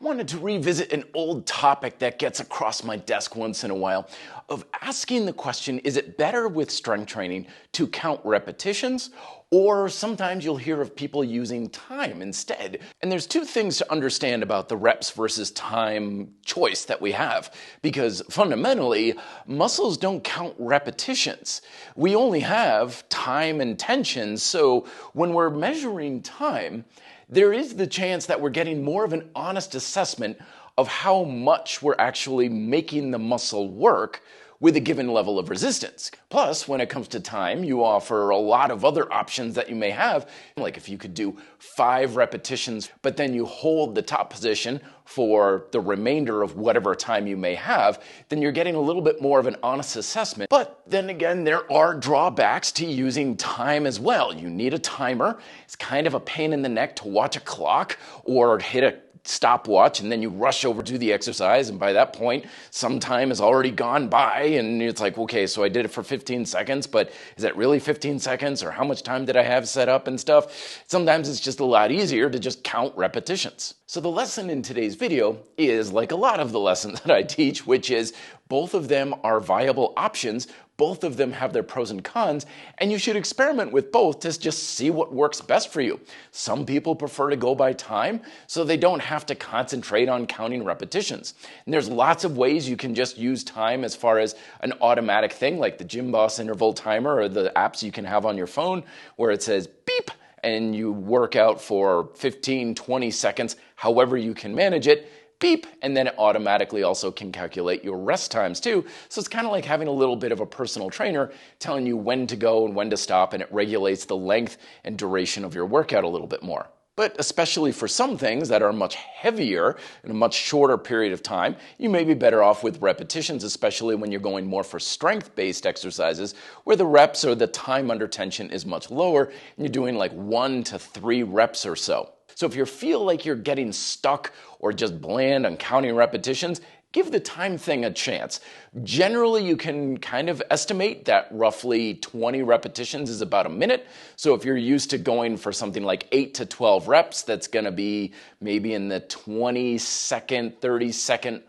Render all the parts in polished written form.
wanted to revisit an old topic that gets across my desk once in a while of asking the question, is it better with strength training to count repetitions? Or sometimes you'll hear of people using time instead. And there's two things to understand about the reps versus time choice that we have. Because fundamentally, muscles don't count repetitions. We only have time and tension. So when we're measuring time, there is the chance that we're getting more of an honest assessment of how much we're actually making the muscle work with a given level of resistance. Plus, when it comes to time, you offer a lot of other options that you may have. Like if you could do 5 repetitions, but then you hold the top position for the remainder of whatever time you may have, then you're getting a little bit more of an honest assessment. But then again, there are drawbacks to using time as well. You need a timer. It's kind of a pain in the neck to watch a clock or hit a stopwatch and then you rush over to the exercise, and by that point some time has already gone by and it's like, okay, so I did it for 15 seconds, but is that really 15 seconds, or how much time did I have set up and stuff? Sometimes it's just a lot easier to just count repetitions. So the lesson in today's video is like a lot of the lessons that I teach, which is both of them are viable options. Both of them have their pros and cons, and you should experiment with both to just see what works best for you. Some people prefer to go by time, so they don't have to concentrate on counting repetitions. And there's lots of ways you can just use time as far as an automatic thing, like the Gym Boss interval timer or the apps you can have on your phone where it says beep, and you work out for 15, 20 seconds, however you can manage it. Beep, and then it automatically also can calculate your rest times too. So it's kind of like having a little bit of a personal trainer telling you when to go and when to stop, and it regulates the length and duration of your workout a little bit more. But especially for some things that are much heavier in a much shorter period of time, you may be better off with repetitions, especially when you're going more for strength-based exercises where the reps or the time under tension is much lower and you're doing like 1 to 3 reps or so. So if you feel like you're getting stuck or just bland on counting repetitions, give the time thing a chance. Generally, you can kind of estimate that roughly 20 repetitions is about a minute. So if you're used to going for something like 8 to 12 reps, that's going to be maybe in the 20-second, 30-second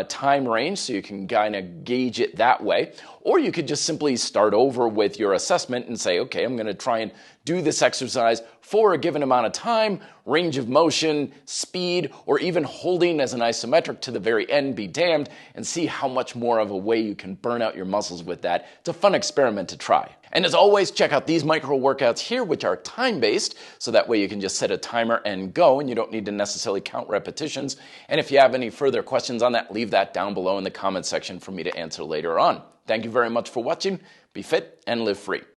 time range, so you can kind of gauge it that way. Or you could just simply start over with your assessment and say, okay, I'm going to try and do this exercise for a given amount of time, range of motion, speed, or even holding as an isometric to the very end, be damned, and see how much more of a way you can burn out your muscles with that. It's a fun experiment to try. And as always, check out these micro workouts here, which are time-based, so that way you can just set a timer and go, and you don't need to necessarily count repetitions. And if you have any further questions on that, leave that down below in the comment section for me to answer later on. Thank you very much for watching. Be fit and live free.